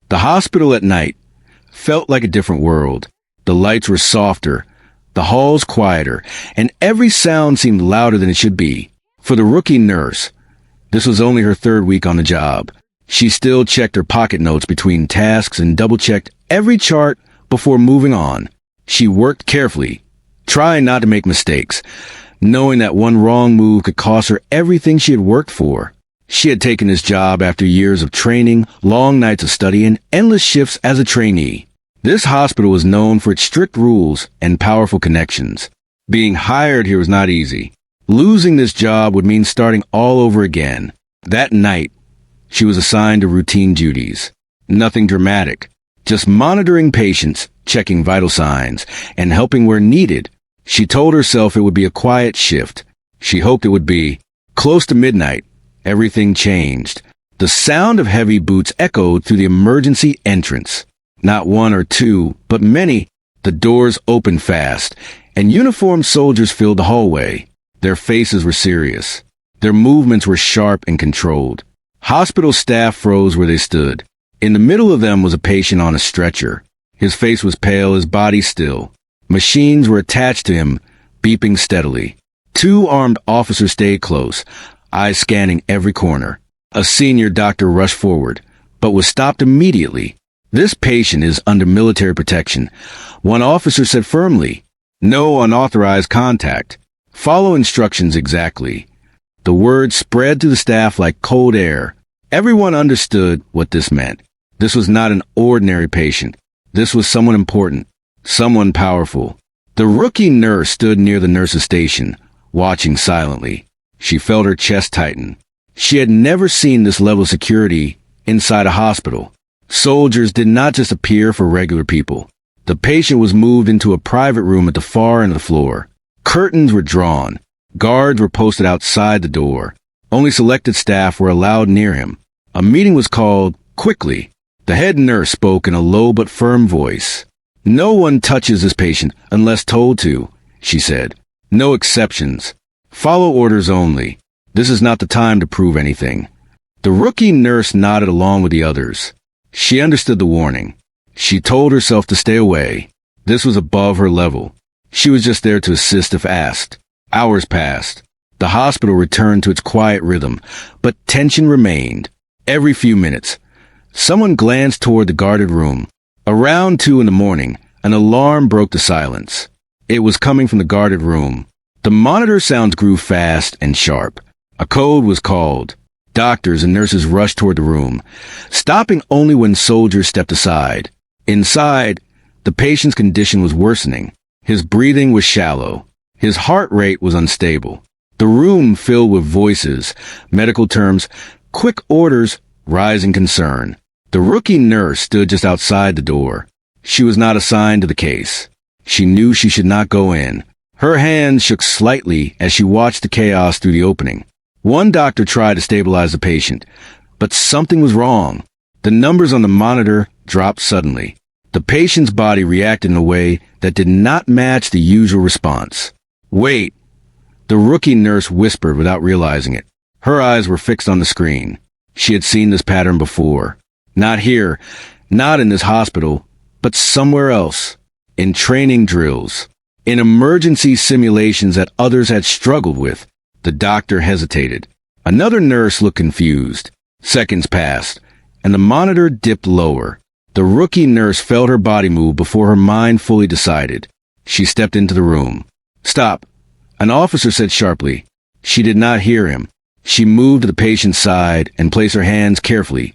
The hospital at night felt like a different world. The lights were softer, the halls quieter, and every sound seemed louder than it should be. For the rookie nurse, this was only her third week on the job. She still checked her pocket notes between tasks and double-checked every chart before moving on. She worked carefully, trying not to make mistakes, knowing that one wrong move could cost her everything she had worked for. She had taken this job after years of training, long nights of study, and endless shifts as a trainee. This hospital was known for its strict rules and powerful connections. Being hired here was not easy. Losing this job would mean starting all over again. That night, she was assigned to routine duties. Nothing dramatic, just monitoring patients, checking vital signs, and helping where needed. She told herself it would be a quiet shift. She hoped it would be. Close to midnight, everything changed. The sound of heavy boots echoed through the emergency entrance. Not one or two, but many. The doors opened fast, and uniformed soldiers filled the hallway. Their faces were serious. Their movements were sharp and controlled. Hospital staff froze where they stood. In the middle of them was a patient on a stretcher. His face was pale, his body still. Machines were attached to him, beeping steadily. Two armed officers stayed close, eyes scanning every corner. A senior doctor rushed forward, but was stopped immediately. This patient is under military protection. One officer said firmly, "No unauthorized contact. Follow instructions exactly." The word spread through the staff like cold air. Everyone understood what this meant. This was not an ordinary patient. This was someone important, someone powerful. The rookie nurse stood near the nurse's station, watching silently. She felt her chest tighten. She had never seen this level of security inside a hospital. Soldiers did not just appear for regular people. The patient was moved into a private room at the far end of the floor. Curtains were drawn. Guards were posted outside the door. Only selected staff were allowed near him. A meeting was called quickly. The head nurse spoke in a low but firm voice. "No one touches this patient unless told to," she said. "No exceptions. Follow orders only. This is not the time to prove anything." The rookie nurse nodded along with the others. She understood the warning. She told herself to stay away. This was above her level. She was just there to assist if asked. Hours passed. The hospital returned to its quiet rhythm, but tension remained. Every few minutes, someone glanced toward the guarded room. Around 2 in the morning, an alarm broke the silence. It was coming from the guarded room. The monitor sounds grew fast and sharp. A code was called. Doctors and nurses rushed toward the room, stopping only when soldiers stepped aside. Inside, the patient's condition was worsening. His breathing was shallow. His heart rate was unstable. The room filled with voices, medical terms, quick orders, rising concern. The rookie nurse stood just outside the door. She was not assigned to the case. She knew she should not go in. Her hands shook slightly as she watched the chaos through the opening. One doctor tried to stabilize the patient, but something was wrong. The numbers on the monitor dropped suddenly. The patient's body reacted in a way that did not match the usual response. "Wait," the rookie nurse whispered without realizing it. Her eyes were fixed on the screen. She had seen this pattern before. Not here, not in this hospital, but somewhere else. In training drills. In emergency simulations that others had struggled with. The doctor hesitated. Another nurse looked confused. Seconds passed, and the monitor dipped lower. The rookie nurse felt her body move before her mind fully decided. She stepped into the room. "Stop," an officer said sharply. She did not hear him. She moved to the patient's side and placed her hands carefully,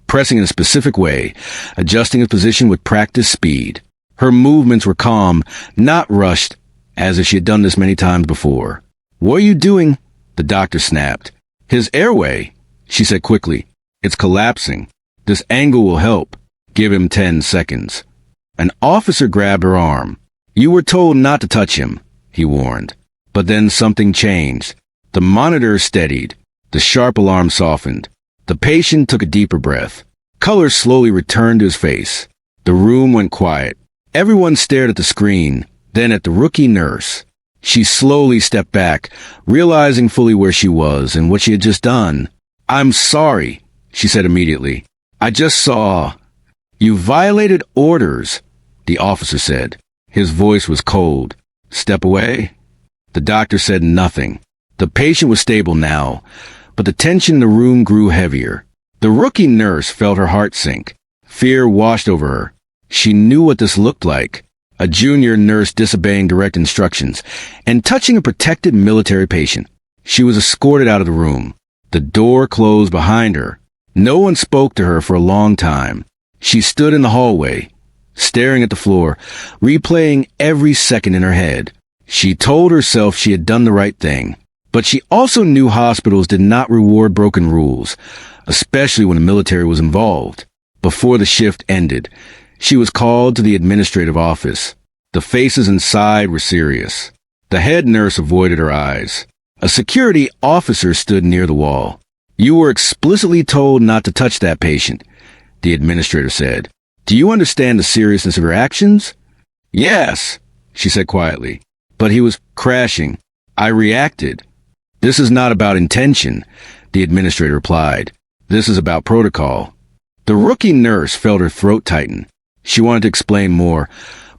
pressing in a specific way, adjusting his position with practiced speed. Her movements were calm, not rushed, as if she had done this many times before. "What are you doing?" the doctor snapped. "His airway," she said quickly. "It's collapsing. This angle will help. Give him 10 seconds. An officer grabbed her arm. "You were told not to touch him," he warned. But then something changed. The monitor steadied. The sharp alarm softened. The patient took a deeper breath. Color slowly returned to his face. The room went quiet. Everyone stared at the screen, then at the rookie nurse. She slowly stepped back, realizing fully where she was and what she had just done. "I'm sorry," she said immediately. "I just saw..." "You violated orders," the officer said. His voice was cold. "Step away." The doctor said nothing. The patient was stable now, but the tension in the room grew heavier. The rookie nurse felt her heart sink. Fear washed over her. She knew what this looked like. A junior nurse disobeying direct instructions and touching a protected military patient. She was escorted out of the room. The door closed behind her. No one spoke to her for a long time. She stood in the hallway, staring at the floor, replaying every second in her head. She told herself she had done the right thing, but she also knew hospitals did not reward broken rules, especially when the military was involved. Before the shift ended, she was called to the administrative office. The faces inside were serious. The head nurse avoided her eyes. A security officer stood near the wall. "You were explicitly told not to touch that patient," the administrator said. "Do you understand the seriousness of your actions?" "Yes," she said quietly. "But he was crashing. I reacted." "This is not about intention," the administrator replied. "This is about protocol." The rookie nurse felt her throat tighten. She wanted to explain more,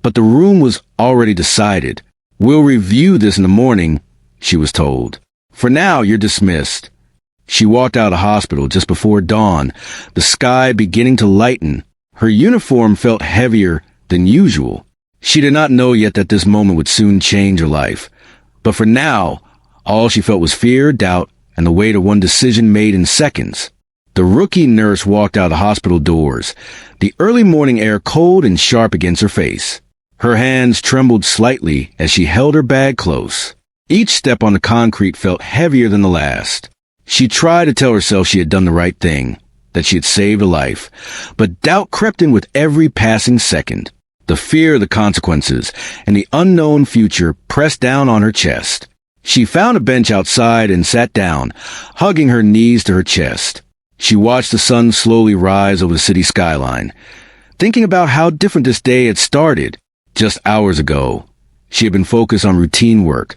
but the room was already decided. "We'll review this in the morning," she was told. "For now, you're dismissed." She walked out of the hospital just before dawn, the sky beginning to lighten. Her uniform felt heavier than usual. She did not know yet that this moment would soon change her life. But for now, all she felt was fear, doubt, and the weight of one decision made in seconds. The rookie nurse walked out the hospital doors, the early morning air cold and sharp against her face. Her hands trembled slightly as she held her bag close. Each step on the concrete felt heavier than the last. She tried to tell herself she had done the right thing, that she had saved a life, but doubt crept in with every passing second. The fear of the consequences and the unknown future pressed down on her chest. She found a bench outside and sat down, hugging her knees to her chest. She watched the sun slowly rise over the city skyline, thinking about how different this day had started. Just hours ago, she had been focused on routine work,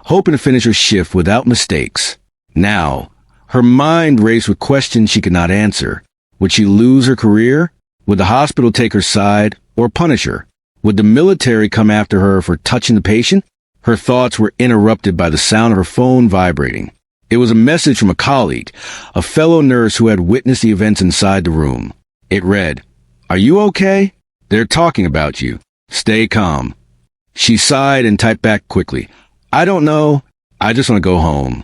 hoping to finish her shift without mistakes. Now, her mind raced with questions she could not answer. Would she lose her career? Would the hospital take her side or punish her? Would the military come after her for touching the patient? Her thoughts were interrupted by the sound of her phone vibrating. It was a message from a colleague, a fellow nurse who had witnessed the events inside the room. It read, "Are you okay? They're talking about you. Stay calm." She sighed and typed back quickly, "I don't know. I just want to go home."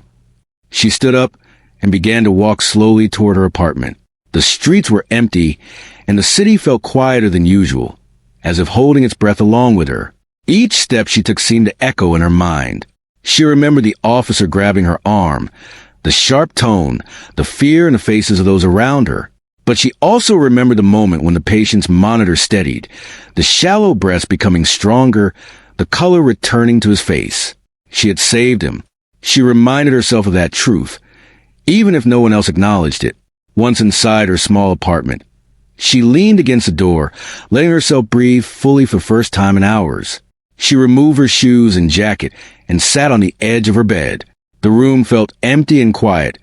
She stood up and began to walk slowly toward her apartment. The streets were empty, and the city felt quieter than usual, as if holding its breath along with her. Each step she took seemed to echo in her mind. She remembered the officer grabbing her arm, the sharp tone, the fear in the faces of those around her. But she also remembered the moment when the patient's monitor steadied, the shallow breaths becoming stronger, the color returning to his face. She had saved him. She reminded herself of that truth, even if no one else acknowledged it. Once inside her small apartment, she leaned against the door, letting herself breathe fully for the first time in hours. She removed her shoes and jacket and sat on the edge of her bed. The room felt empty and quiet,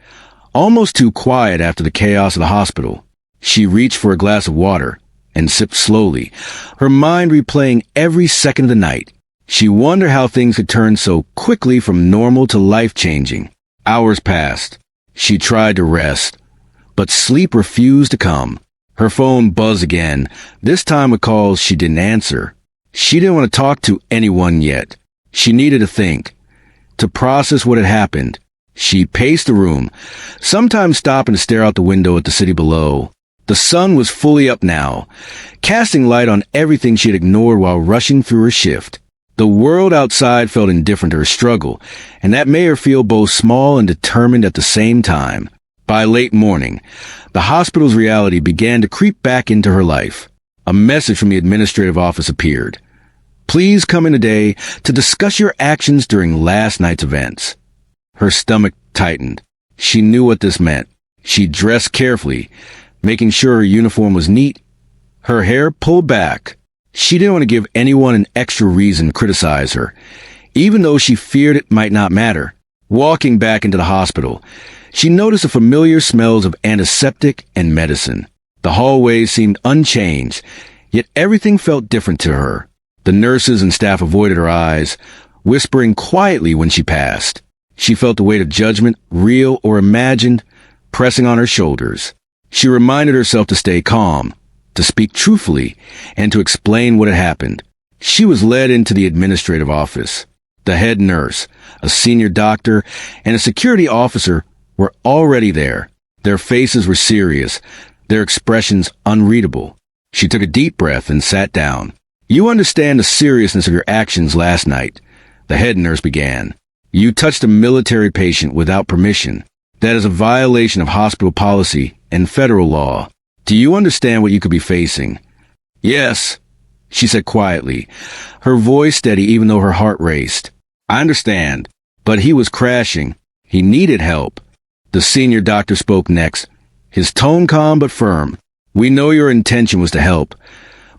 almost too quiet after the chaos of the hospital. She reached for a glass of water and sipped slowly, her mind replaying every second of the night. She wondered how things could turn so quickly from normal to life-changing. Hours passed. She tried to rest, but sleep refused to come. Her phone buzzed again, this time with calls she didn't answer. She didn't want to talk to anyone yet. She needed to think, to process what had happened. She paced the room, sometimes stopping to stare out the window at the city below. The sun was fully up now, casting light on everything she had ignored while rushing through her shift. The world outside felt indifferent to her struggle, and that made her feel both small and determined at the same time. By late morning, the hospital's reality began to creep back into her life. A message from the administrative office appeared. "Please come in today to discuss your actions during last night's events." Her stomach tightened. She knew what this meant. She dressed carefully, making sure her uniform was neat, her hair pulled back. She didn't want to give anyone an extra reason to criticize her, even though she feared it might not matter. Walking back into the hospital, she noticed the familiar smells of antiseptic and medicine. The hallways seemed unchanged, yet everything felt different to her. The nurses and staff avoided her eyes, whispering quietly when she passed. She felt the weight of judgment, real or imagined, pressing on her shoulders. She reminded herself to stay calm, to speak truthfully, and to explain what had happened. She was led into the administrative office. The head nurse, a senior doctor, and a security officer were already there. Their faces were serious, their expressions unreadable. She took a deep breath and sat down. "You understand the seriousness of your actions last night," the head nurse began. "You touched a military patient without permission. That is a violation of hospital policy and federal law. Do you understand what you could be facing?" "Yes," she said quietly, her voice steady even though her heart raced. "I understand." But he was crashing. He needed help. The senior doctor spoke next, his tone calm but firm. "We know your intention was to help,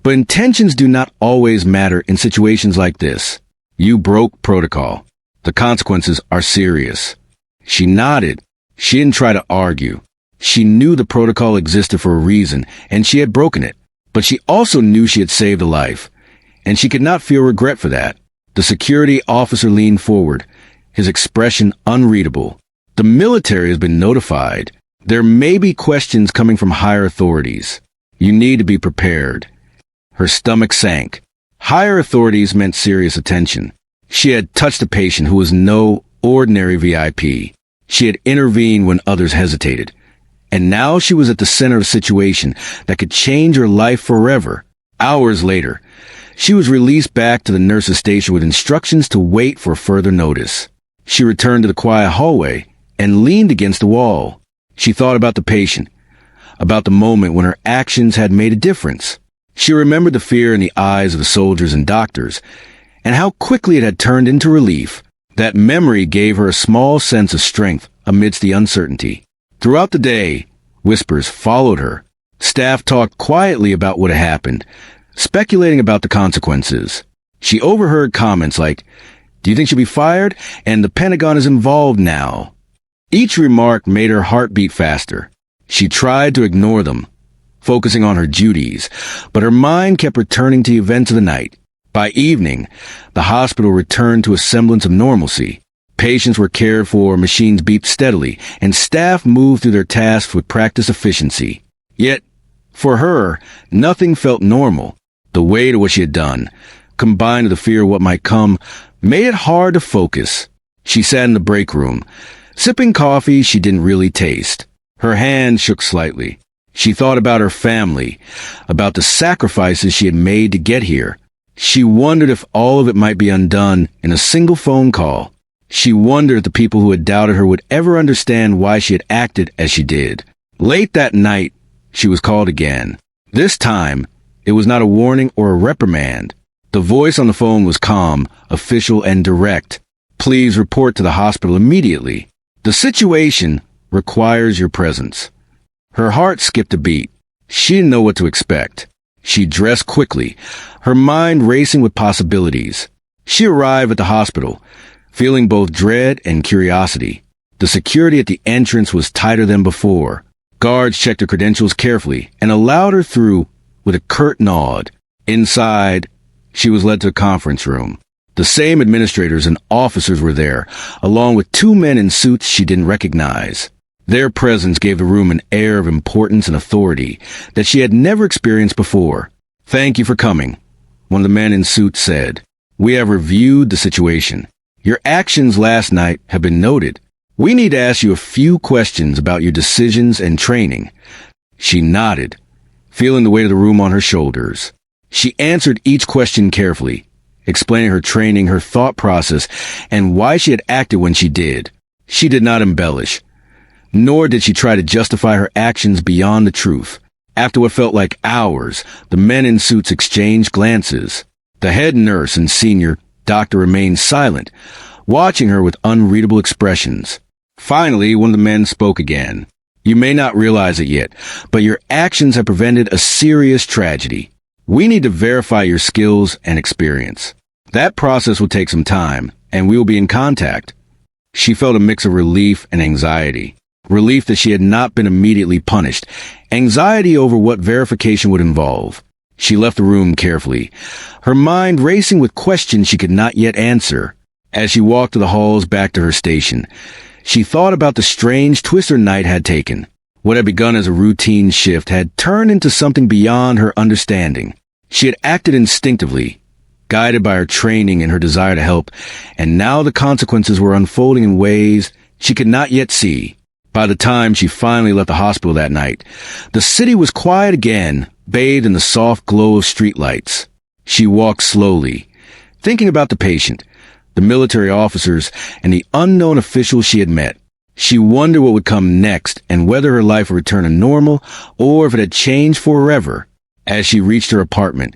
but intentions do not always matter in situations like this. You broke protocol. The consequences are serious." She nodded. She didn't try to argue. She knew the protocol existed for a reason, and she had broken it. But she also knew she had saved a life, and she could not feel regret for that. The security officer leaned forward, his expression unreadable. "The military has been notified. There may be questions coming from higher authorities. You need to be prepared." Her stomach sank. Higher authorities meant serious attention. She had touched a patient who was no ordinary VIP. She had intervened when others hesitated. And now she was at the center of a situation that could change her life forever. Hours later, she was released back to the nurse's station with instructions to wait for further notice. She returned to the quiet hallway and leaned against the wall. She thought about the patient, about the moment when her actions had made a difference. She remembered the fear in the eyes of the soldiers and doctors, and how quickly it had turned into relief. That memory gave her a small sense of strength amidst the uncertainty. Throughout the day, whispers followed her. Staff talked quietly about what had happened, speculating about the consequences. She overheard comments like, "Do you think she'll be fired?" and "The Pentagon is involved now." Each remark made her heart beat faster. She tried to ignore them, focusing on her duties, but her mind kept returning to the events of the night. By evening, the hospital returned to a semblance of normalcy. Patients were cared for, machines beeped steadily, and staff moved through their tasks with practiced efficiency. Yet, for her, nothing felt normal. The weight of what she had done, combined with the fear of what might come, made it hard to focus. She sat in the break room, sipping coffee she didn't really taste. Her hand shook slightly. She thought about her family, about the sacrifices she had made to get here. She wondered if all of it might be undone in a single phone call. She wondered if the people who had doubted her would ever understand why she had acted as she did. Late that night, she was called again. This time, it was not a warning or a reprimand. The voice on the phone was calm, official, and direct. "Please report to the hospital immediately. The situation requires your presence." Her heart skipped a beat. She didn't know what to expect. She dressed quickly, her mind racing with possibilities. She arrived at the hospital, feeling both dread and curiosity. The security at the entrance was tighter than before. Guards checked her credentials carefully and allowed her through with a curt nod. Inside, she was led to a conference room. The same administrators and officers were there, along with two men in suits she didn't recognize. Their presence gave the room an air of importance and authority that she had never experienced before. "Thank you for coming," one of the men in suits said. "We have reviewed the situation. Your actions last night have been noted. We need to ask you a few questions about your decisions and training." She nodded, feeling the weight of the room on her shoulders. She answered each question carefully, explaining her training, her thought process, and why she had acted when she did. She did not embellish, nor did she try to justify her actions beyond the truth. After what felt like hours, the men in suits exchanged glances. The head nurse and senior doctor remained silent, watching her with unreadable expressions. Finally, one of the men spoke again. "You may not realize it yet, but your actions have prevented a serious tragedy. We need to verify your skills and experience. That process will take some time, and we will be in contact." She felt a mix of relief and anxiety. relief that she had not been immediately punished, anxiety over what verification would involve. She left the room carefully, her mind racing with questions she could not yet answer. As she walked through the halls back to her station, she thought about the strange twist her night had taken. What had begun as a routine shift had turned into something beyond her understanding. She had acted instinctively, guided by her training and her desire to help, and now the consequences were unfolding in ways she could not yet see. By the time she finally left the hospital that night, the city was quiet again, bathed in the soft glow of streetlights. She walked slowly, thinking about the patient, the military officers, and the unknown officials she had met. She wondered what would come next and whether her life would return to normal or if it had changed forever. As she reached her apartment,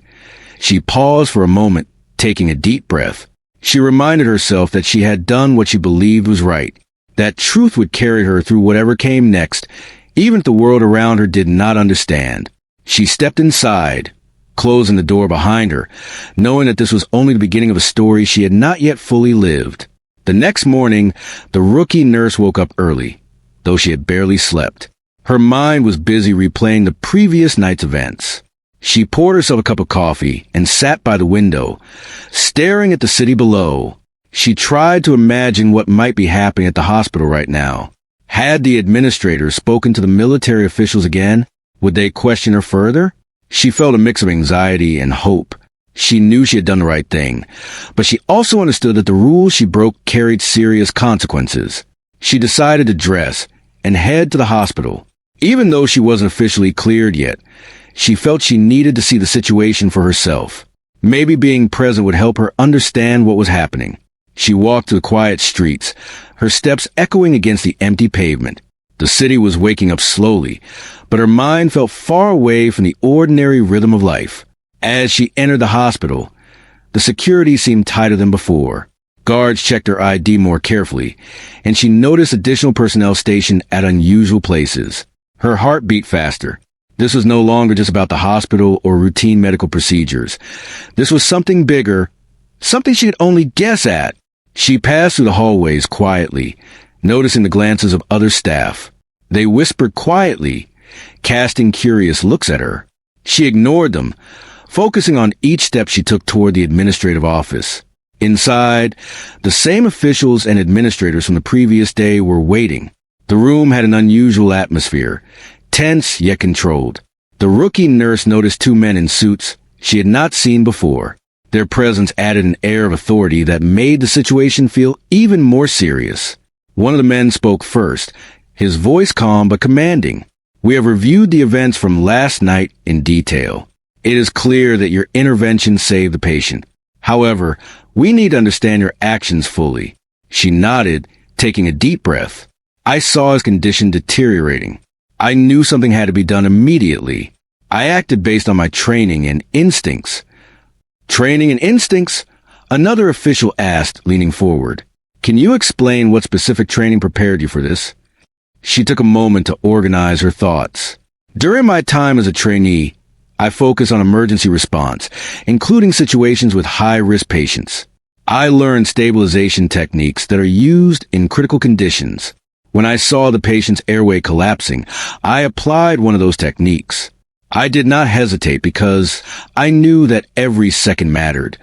she paused for a moment, taking a deep breath. She reminded herself that she had done what she believed was right, that truth would carry her through whatever came next, even if the world around her did not understand. She stepped inside, closing the door behind her, knowing that this was only the beginning of a story she had not yet fully lived. The next morning, the rookie nurse woke up early, though she had barely slept. Her mind was busy replaying the previous night's events. She poured herself a cup of coffee and sat by the window, staring at the city below. She tried to imagine what might be happening at the hospital right now. Had the administrators spoken to the military officials again? Would they question her further? She felt a mix of anxiety and hope. She knew she had done the right thing, but she also understood that the rules she broke carried serious consequences. She decided to dress and head to the hospital. Even though she wasn't officially cleared yet, she felt she needed to see the situation for herself. Maybe being present would help her understand what was happening. She walked through the quiet streets, her steps echoing against the empty pavement. The city was waking up slowly, but her mind felt far away from the ordinary rhythm of life. As she entered the hospital, the security seemed tighter than before. Guards checked her ID more carefully, and she noticed additional personnel stationed at unusual places. Her heart beat faster. This was no longer just about the hospital or routine medical procedures. This was something bigger, something she could only guess at. She passed through the hallways quietly, noticing the glances of other staff. They whispered quietly, casting curious looks at her. She ignored them, focusing on each step she took toward the administrative office. Inside, the same officials and administrators from the previous day were waiting. The room had an unusual atmosphere, tense yet controlled. The rookie nurse noticed two men in suits she had not seen before. Their presence added an air of authority that made the situation feel even more serious. One of the men spoke first, his voice calm but commanding. "We have reviewed the events from last night in detail. It is clear that your intervention saved the patient. However, we need to understand your actions fully." She nodded, taking a deep breath. "I saw his condition deteriorating. I knew something had to be done immediately. I acted based on my training and instincts." "Training and instincts?" Another official asked, leaning forward. "Can you explain what specific training prepared you for this?" She took a moment to organize her thoughts. "During my time as a trainee, I focused on emergency response, including situations with high-risk patients. I learned stabilization techniques that are used in critical conditions. When I saw the patient's airway collapsing, I applied one of those techniques. I did not hesitate because I knew that every second mattered."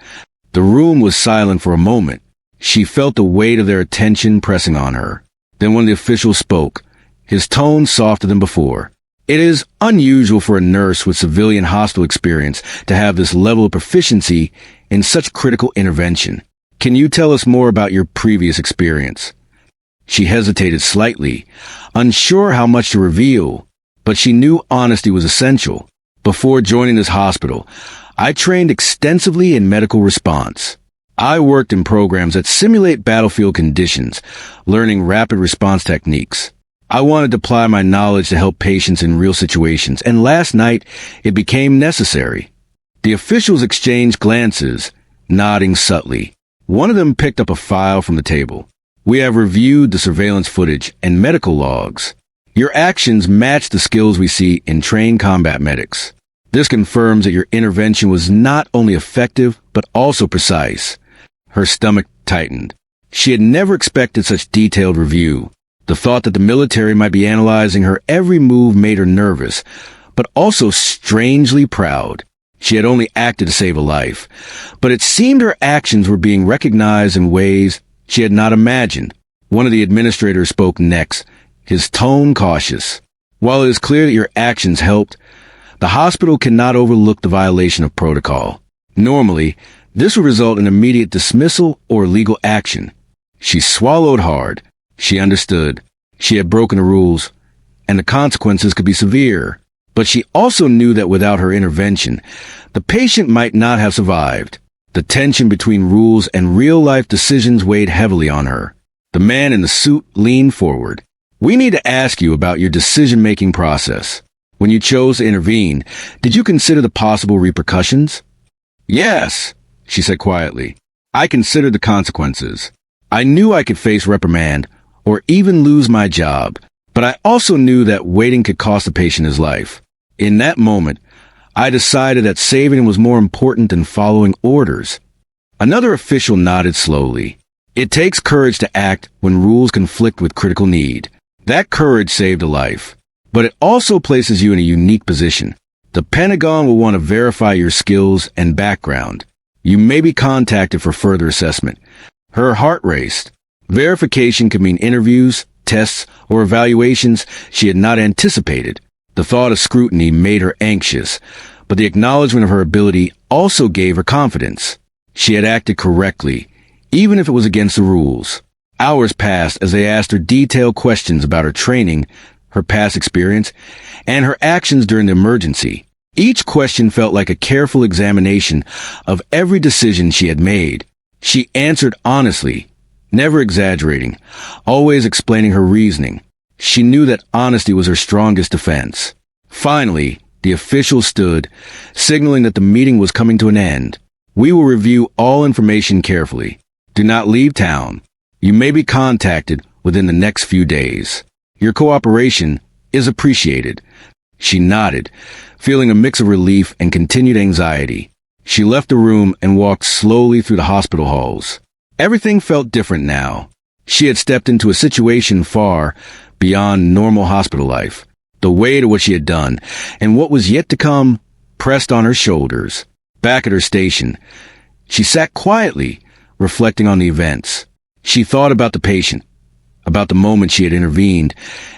The room was silent for a moment. She felt the weight of their attention pressing on her. Then one of the officials spoke, his tone softer than before. "It is unusual for a nurse with civilian hospital experience to have this level of proficiency in such critical intervention. Can you tell us more about your previous experience?" She hesitated slightly, unsure how much to reveal, but she knew honesty was essential. "Before joining this hospital, I trained extensively in medical response. I worked in programs that simulate battlefield conditions, learning rapid response techniques. I wanted to apply my knowledge to help patients in real situations, and last night it became necessary." The officials exchanged glances, nodding subtly. One of them picked up a file from the table. "We have reviewed the surveillance footage and medical logs. Your actions match the skills we see in trained combat medics. This confirms that your intervention was not only effective, but also precise." Her stomach tightened. She had never expected such detailed review. The thought that the military might be analyzing her every move made her nervous, but also strangely proud. She had only acted to save a life, but it seemed her actions were being recognized in ways she had not imagined. One of the administrators spoke next, his tone cautious. While it is clear that your actions helped, the hospital cannot overlook the violation of protocol. Normally, this would result in immediate dismissal or legal action. She swallowed hard. She understood. She had broken the rules, and the consequences could be severe. But she also knew that without her intervention, the patient might not have survived. The tension between rules and real-life decisions weighed heavily on her. The man in the suit leaned forward. "We need to ask you about your decision-making process. When you chose to intervene, did you consider the possible repercussions?" "Yes," she said quietly. "I considered the consequences. I knew I could face reprimand or even lose my job, but I also knew that waiting could cost the patient his life. In that moment, I decided that saving him was more important than following orders." Another official nodded slowly. "It takes courage to act when rules conflict with critical need. That courage saved a life, but it also places you in a unique position. The Pentagon will want to verify your skills and background. You may be contacted for further assessment." Her heart raced. Verification could mean interviews, tests, or evaluations she had not anticipated. The thought of scrutiny made her anxious, but the acknowledgement of her ability also gave her confidence. She had acted correctly, even if it was against the rules. Hours passed as they asked her detailed questions about her training, her past experience, and her actions during the emergency. Each question felt like a careful examination of every decision she had made. She answered honestly, never exaggerating, always explaining her reasoning. She knew that honesty was her strongest defense. Finally, the official stood, signaling that the meeting was coming to an end. "We will review all information carefully. Do not leave town. You may be contacted within the next few days. Your cooperation is appreciated." She nodded, feeling a mix of relief and continued anxiety. She left the room and walked slowly through the hospital halls. Everything felt different now. She had stepped into a situation far beyond normal hospital life. The weight of what she had done and what was yet to come pressed on her shoulders. Back at her station, she sat quietly, reflecting on the events. She thought about the patient, about the moment she had intervened,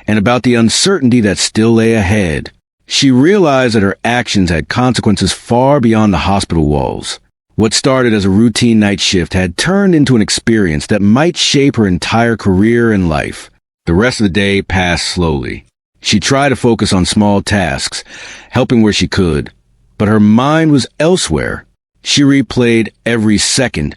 and about the uncertainty that still lay ahead. She realized that her actions had consequences far beyond the hospital walls. What started as a routine night shift had turned into an experience that might shape her entire career and life. The rest of the day passed slowly. She tried to focus on small tasks, helping where she could, but her mind was elsewhere. She replayed every second,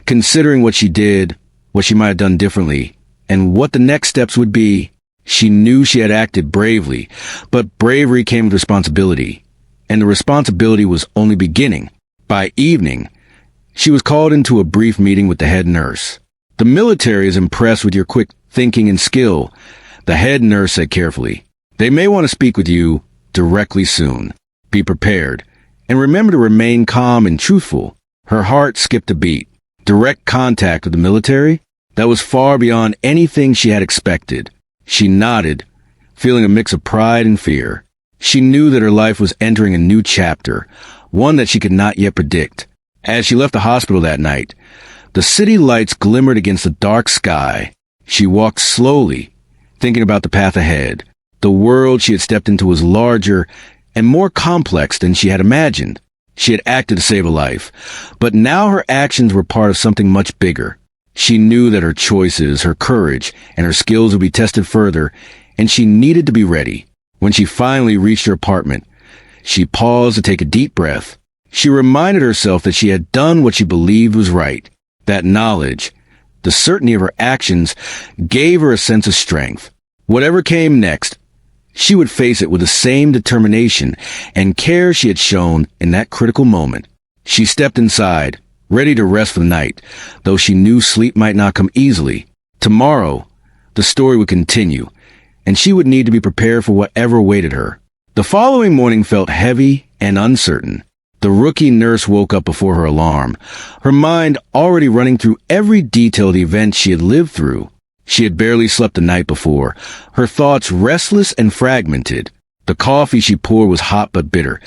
considering what she did, what she might have done differently, and what the next steps would be. She knew she had acted bravely, but bravery came with responsibility, and the responsibility was only beginning. By evening, she was called into a brief meeting with the head nurse. "The military is impressed with your quick thinking and skill," the head nurse said carefully. "They may want to speak with you directly soon. Be prepared, and remember to remain calm and truthful." Her heart skipped a beat. Direct contact with the military? That was far beyond anything she had expected. She nodded, feeling a mix of pride and fear. She knew that her life was entering a new chapter, one that she could not yet predict. As she left the hospital that night, the city lights glimmered against the dark sky. She walked slowly, thinking about the path ahead. The world she had stepped into was larger and more complex than she had imagined. She had acted to save a life, but now her actions were part of something much bigger. She knew that her choices, her courage, and her skills would be tested further, and she needed to be ready. When she finally reached her apartment, she paused to take a deep breath. She reminded herself that she had done what she believed was right. That knowledge, the certainty of her actions, gave her a sense of strength. Whatever came next, she would face it with the same determination and care she had shown in that critical moment. She stepped inside, ready to rest for the night, though she knew sleep might not come easily. Tomorrow, the story would continue, and she would need to be prepared for whatever awaited her. The following morning felt heavy and uncertain. The rookie nurse woke up before her alarm, her mind already running through every detail of the events she had lived through. She had barely slept the night before, her thoughts restless and fragmented. The coffee she poured was hot but bitter,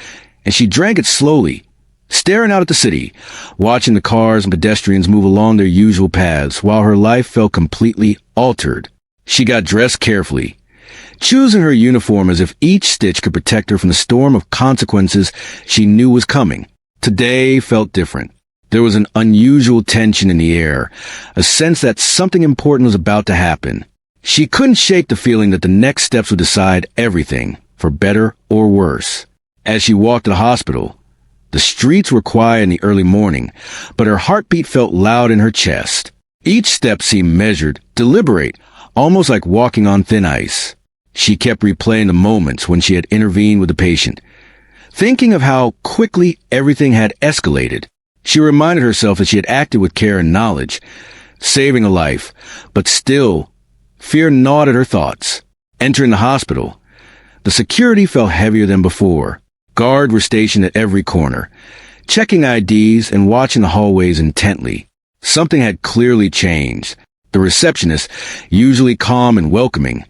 and she drank it slowly, staring out at the city, watching the cars and pedestrians move along their usual paths while her life felt completely altered. She got dressed carefully, choosing her uniform as if each stitch could protect her from the storm of consequences she knew was coming. Today felt different. There was an unusual tension in the air, a sense that something important was about to happen. She couldn't shake the feeling that the next steps would decide everything, for better or worse. As she walked to the hospital, the streets were quiet in the early morning, but her heartbeat felt loud in her chest. Each step seemed measured, deliberate, almost like walking on thin ice. She kept replaying the moments when she had intervened with the patient, thinking of how quickly everything had escalated. She reminded herself that she had acted with care and knowledge, saving a life, but still, fear gnawed at her thoughts. Entering the hospital, the security felt heavier than before. Guards were stationed at every corner, checking IDs and watching the hallways intently. Something had clearly changed. The receptionist, usually calm and welcoming,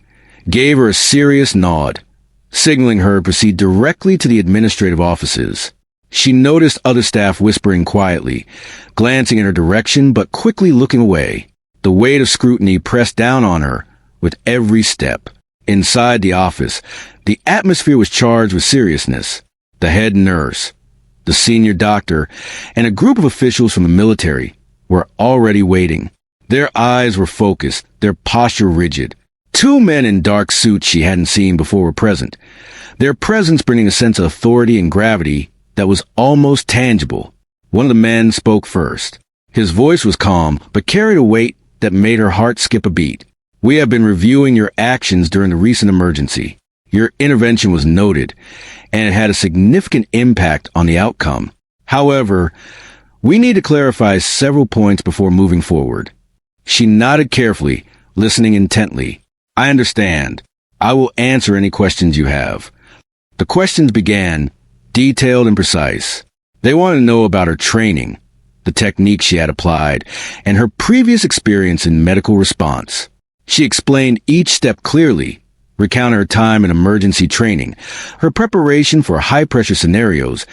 gave her a serious nod, signaling her to proceed directly to the administrative offices. She noticed other staff whispering quietly, glancing in her direction but quickly looking away. The weight of scrutiny pressed down on her with every step. Inside the office, the atmosphere was charged with seriousness. The head nurse, the senior doctor, and a group of officials from the military were already waiting. Their eyes were focused, their posture rigid. Two men in dark suits she hadn't seen before were present, their presence bringing a sense of authority and gravity that was almost tangible. One of the men spoke first. His voice was calm, but carried a weight that made her heart skip a beat. "We have been reviewing your actions during the recent emergency. Your intervention was noted, and it had a significant impact on the outcome. However, we need to clarify several points before moving forward." She nodded carefully, listening intently. "I understand. I will answer any questions you have." The questions began, detailed and precise. They wanted to know about her training, the techniques she had applied, and her previous experience in medical response. She explained each step clearly, recounting her time in emergency training, her preparation for high-pressure scenarios,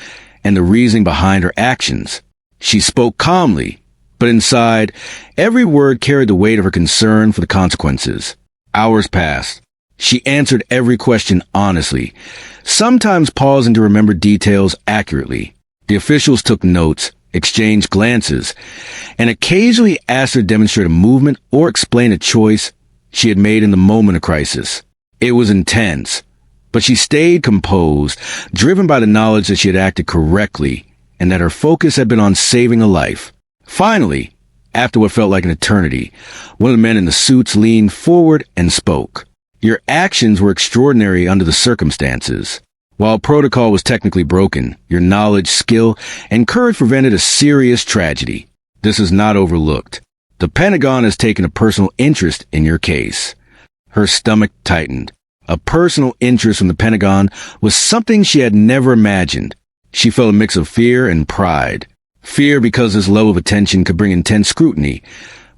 and the reasoning behind her actions. She spoke calmly, but inside, every word carried the weight of her concern for the consequences. Hours passed. She answered every question honestly, sometimes pausing to remember details accurately. The officials took notes, exchanged glances, and occasionally asked her to demonstrate a movement or explain a choice she had made in the moment of crisis. It was intense, but she stayed composed, driven by the knowledge that she had acted correctly and that her focus had been on saving a life. Finally, after what felt like an eternity, one of the men in the suits leaned forward and spoke. "Your actions were extraordinary under the circumstances. While protocol was technically broken, your knowledge, skill, and courage prevented a serious tragedy. This is not overlooked. The Pentagon has taken a personal interest in your case." Her stomach tightened. A personal interest from the Pentagon was something she had never imagined. She felt a mix of fear and pride. Fear because this level of attention could bring intense scrutiny.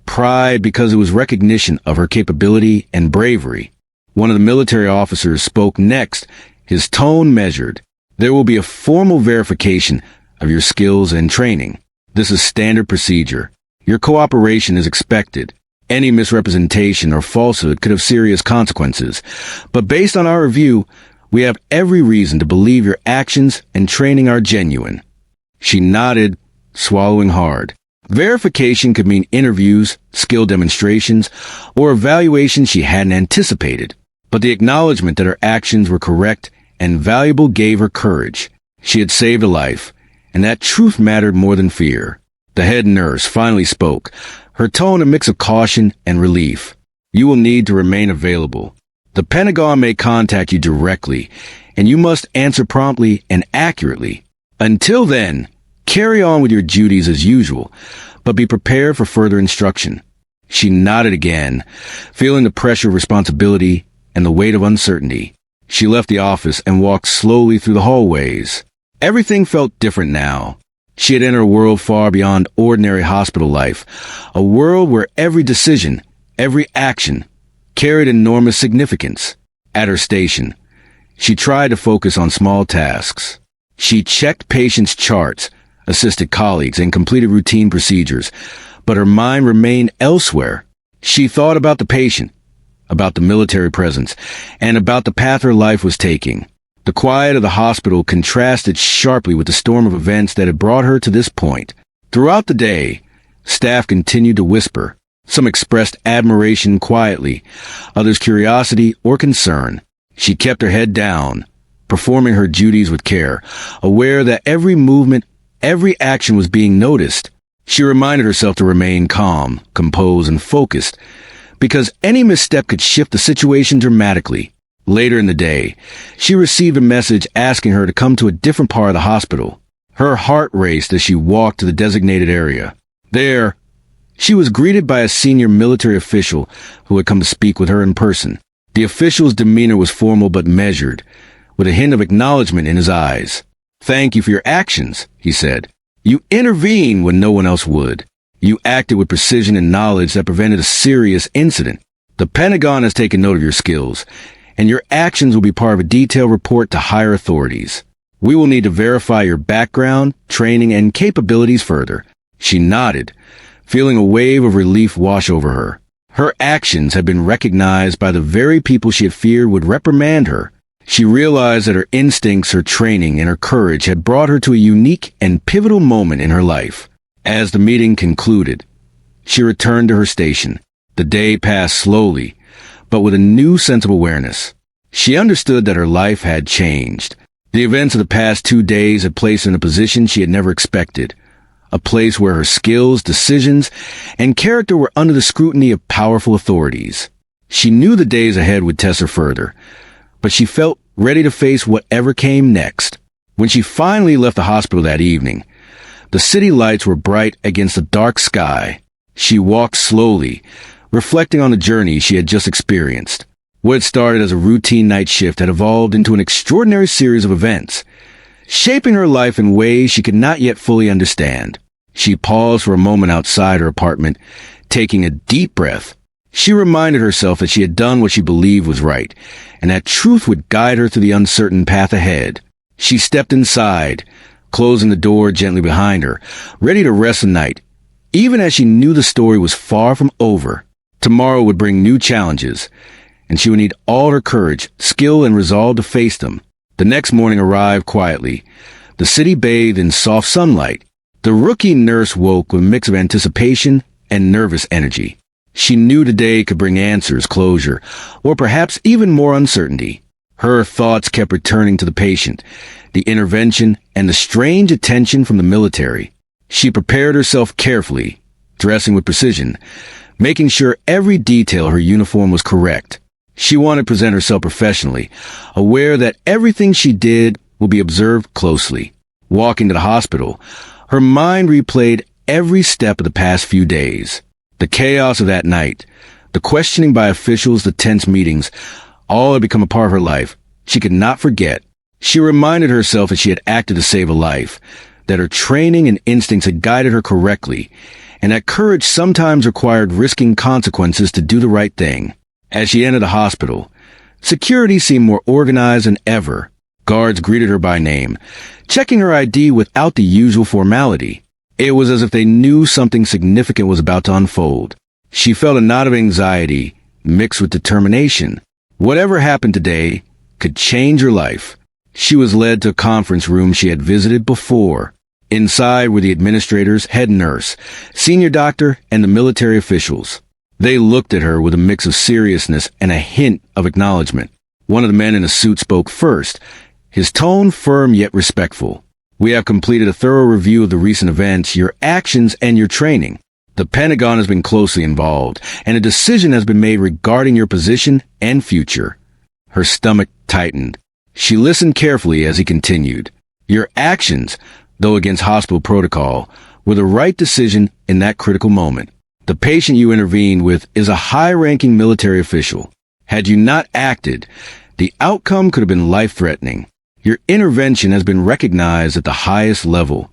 Pride because it was recognition of her capability and bravery. One of the military officers spoke next, his tone measured. "There will be a formal verification of your skills and training. This is standard procedure. Your cooperation is expected. Any misrepresentation or falsehood could have serious consequences. But based on our review, we have every reason to believe your actions and training are genuine." She nodded, swallowing hard. Verification could mean interviews, skill demonstrations, or evaluations she hadn't anticipated. But the acknowledgement that her actions were correct and valuable gave her courage. She had saved a life, and that truth mattered more than fear. The head nurse finally spoke, her tone a mix of caution and relief. "You will need to remain available. The Pentagon may contact you directly, and you must answer promptly and accurately. Until then, carry on with your duties as usual, but be prepared for further instruction." She nodded again, feeling the pressure of responsibility and the weight of uncertainty. She left the office and walked slowly through the hallways. Everything felt different now. She had entered a world far beyond ordinary hospital life, a world where every decision, Every action carried enormous significance. At her station, she tried to focus on small tasks. She checked patients' charts, assisted colleagues, and completed routine procedures, but her mind remained elsewhere. She thought about the patient, about the military presence, and about the path her life was taking. The quiet of the hospital contrasted sharply with the storm of events that had brought her to this point. Throughout the day, staff continued to whisper. Some expressed admiration quietly, others curiosity or concern. She kept her head down, performing her duties with care, aware that every movement, every action was being noticed. She reminded herself to remain calm, composed, and focused, because any misstep could shift the situation dramatically. Later in the day, she received a message asking her to come to a different part of the hospital. Her heart raced as she walked to the designated area. There, she was greeted by a senior military official who had come to speak with her in person. The official's demeanor was formal but measured, with a hint of acknowledgement in his eyes. "Thank you for your actions," he said. "You intervened when no one else would. You acted with precision and knowledge that prevented a serious incident. The Pentagon has taken note of your skills, and your actions will be part of a detailed report to higher authorities. We will need to verify your background, training, and capabilities further." She nodded, feeling a wave of relief wash over her. Her actions had been recognized by the very people she had feared would reprimand her. She realized that her instincts, her training, and her courage had brought her to a unique and pivotal moment in her life. As the meeting concluded, she returned to her station. The day passed slowly, but with a new sense of awareness. She understood that her life had changed. The events of the past 2 days had placed her in a position she had never expected. A place where her skills, decisions, and character were under the scrutiny of powerful authorities. She knew the days ahead would test her further, but she felt ready to face whatever came next. When she finally left the hospital that evening, the city lights were bright against the dark sky. She walked slowly, reflecting on the journey she had just experienced. What had started as a routine night shift had evolved into an extraordinary series of events, shaping her life in ways she could not yet fully understand. She paused for a moment outside her apartment, taking a deep breath. She reminded herself that she had done what she believed was right, and that truth would guide her through the uncertain path ahead. She stepped inside, closing the door gently behind her, ready to rest the night, even as she knew the story was far from over. Tomorrow would bring new challenges, and she would need all her courage, skill, and resolve to face them. The next morning arrived quietly. The city bathed in soft sunlight. The rookie nurse woke with a mix of anticipation and nervous energy. She knew today could bring answers, closure, or perhaps even more uncertainty. Her thoughts kept returning to the patient, the intervention, and the strange attention from the military. She prepared herself carefully, dressing with precision, making sure every detail of her uniform was correct. She wanted to present herself professionally, aware that everything she did would be observed closely. Walking to the hospital, her mind replayed every step of the past few days. The chaos of that night, the questioning by officials, the tense meetings, all had become a part of her life. She could not forget. She reminded herself that she had acted to save a life, that her training and instincts had guided her correctly, and that courage sometimes required risking consequences to do the right thing. As she entered the hospital, security seemed more organized than ever. Guards greeted her by name, checking her ID without the usual formality. It was as if they knew something significant was about to unfold. She felt a knot of anxiety mixed with determination. Whatever happened today could change her life. She was led to a conference room she had visited before. Inside were the administrators, head nurse, senior doctor, and the military officials. They looked at her with a mix of seriousness and a hint of acknowledgement. One of the men in a suit spoke first, his tone firm yet respectful. "We have completed a thorough review of the recent events, your actions, and your training. The Pentagon has been closely involved, and a decision has been made regarding your position and future." Her stomach tightened. She listened carefully as he continued. "Your actions, though against hospital protocol, were the right decision in that critical moment. The patient you intervened with is a high-ranking military official. Had you not acted, the outcome could have been life-threatening. Your intervention has been recognized at the highest level."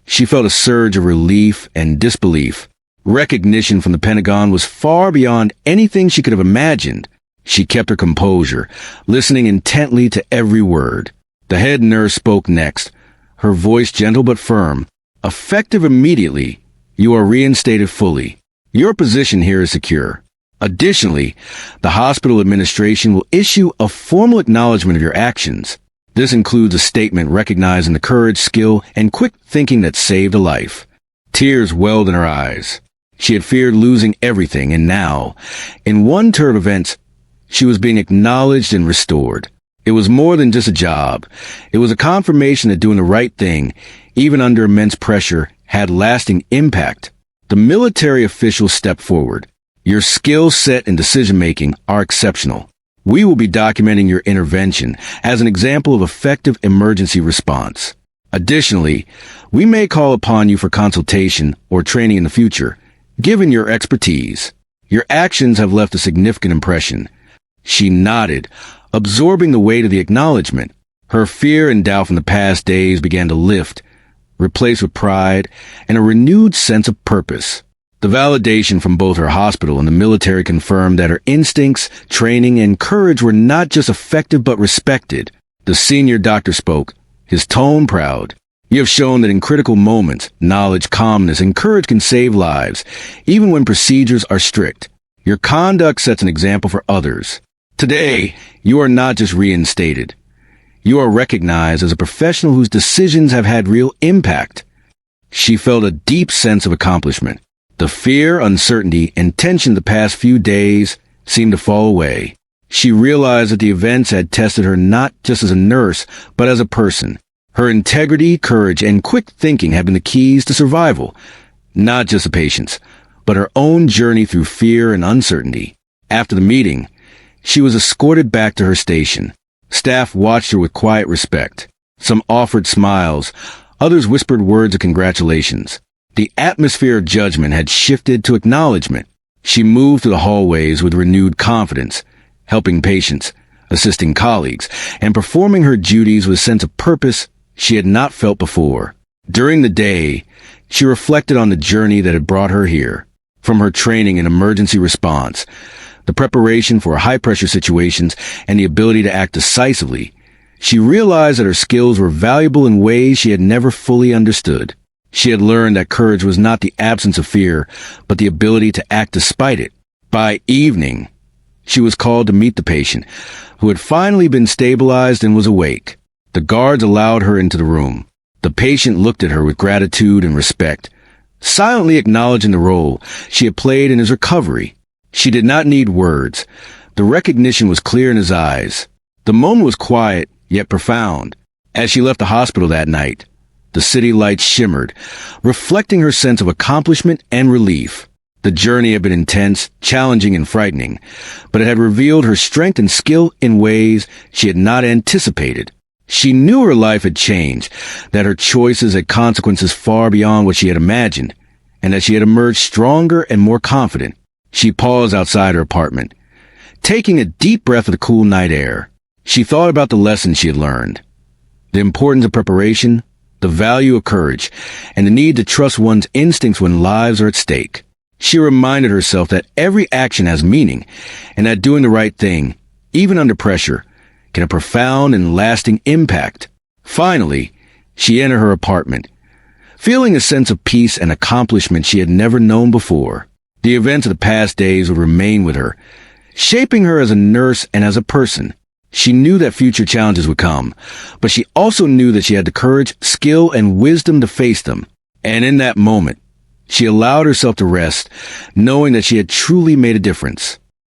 She felt a surge of relief and disbelief. Recognition from the Pentagon was far beyond anything she could have imagined. She kept her composure, listening intently to every word. The head nurse spoke next, her voice gentle but firm. Effective immediately, you are reinstated fully. Your position here is secure. Additionally, the hospital administration will issue a formal acknowledgement of your actions. This includes a statement recognizing the courage, skill, and quick thinking that saved a life. Tears welled in her eyes. She had feared losing everything, and now, in one turn of events, she was being acknowledged and restored. It was more than just a job. It was a confirmation that doing the right thing, even under immense pressure, had lasting impact. The military officials stepped forward. Your skill set and decision-making are exceptional. We will be documenting your intervention as an example of effective emergency response. Additionally, we may call upon you for consultation or training in the future, given your expertise. Your actions have left a significant impression. She nodded, absorbing the weight of the acknowledgement. Her fear and doubt from the past days began to lift, replaced with pride and a renewed sense of purpose. The validation from both her hospital and the military confirmed that her instincts, training, and courage were not just effective but respected. The senior doctor spoke, his tone proud. You have shown that in critical moments, knowledge, calmness, and courage can save lives, even when procedures are strict. Your conduct sets an example for others. Today, you are not just reinstated. You are recognized as a professional whose decisions have had real impact. She felt a deep sense of accomplishment. The fear, uncertainty, and tension the past few days seemed to fall away. She realized that the events had tested her not just as a nurse, but as a person. Her integrity, courage, and quick thinking had been the keys to survival, not just a patient's, but her own journey through fear and uncertainty. After the meeting, she was escorted back to her station. Staff watched her with quiet respect. Some offered smiles, others whispered words of congratulations. The atmosphere of judgment had shifted to acknowledgement. She moved through the hallways with renewed confidence, helping patients, assisting colleagues, and performing her duties with a sense of purpose she had not felt before. During the day, she reflected on the journey that had brought her here. From her training in emergency response, the preparation for high-pressure situations, and the ability to act decisively, she realized that her skills were valuable in ways she had never fully understood. She had learned that courage was not the absence of fear, but the ability to act despite it. By evening, she was called to meet the patient, who had finally been stabilized and was awake. The guards allowed her into the room. The patient looked at her with gratitude and respect, silently acknowledging the role she had played in his recovery. She did not need words. The recognition was clear in his eyes. The moment was quiet, yet profound. As she left the hospital that night, the city lights shimmered, reflecting her sense of accomplishment and relief. The journey had been intense, challenging, and frightening, but it had revealed her strength and skill in ways she had not anticipated. She knew her life had changed, that her choices had consequences far beyond what she had imagined, and that she had emerged stronger and more confident. She paused outside her apartment, taking a deep breath of the cool night air. She thought about the lessons she had learned, the importance of preparation, the value of courage, and the need to trust one's instincts when lives are at stake. She reminded herself that every action has meaning, and that doing the right thing, even under pressure, can have profound and lasting impact. Finally, she entered her apartment, feeling a sense of peace and accomplishment she had never known before. The events of the past days would remain with her, shaping her as a nurse and as a person. She knew that future challenges would come, but she also knew that she had the courage, skill, and wisdom to face them. And in that moment, she allowed herself to rest, knowing that she had truly made a difference.